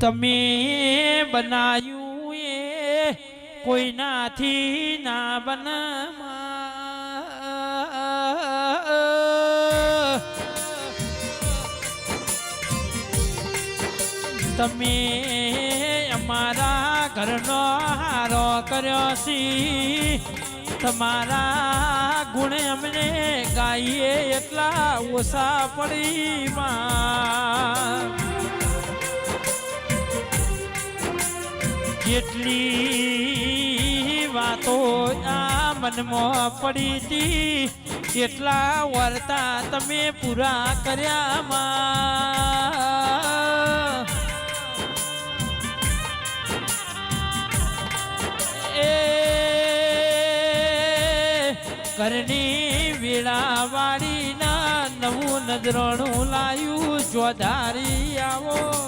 તમે બનાયું એ કોઈનાથી ના બનમાં તમે અમારા ઘરનો હારો કર્યો છે તમારા ગુણ અમને ગાઈએ એટલા ઓછા પડી માં જેટલી વાતો આ મનમાં પડી હતી એટલા વર્તા તમે પૂરા કર્યા માં ઘરની વેળા વાળીના નવું નજરાણું લાયું જોધારી આવો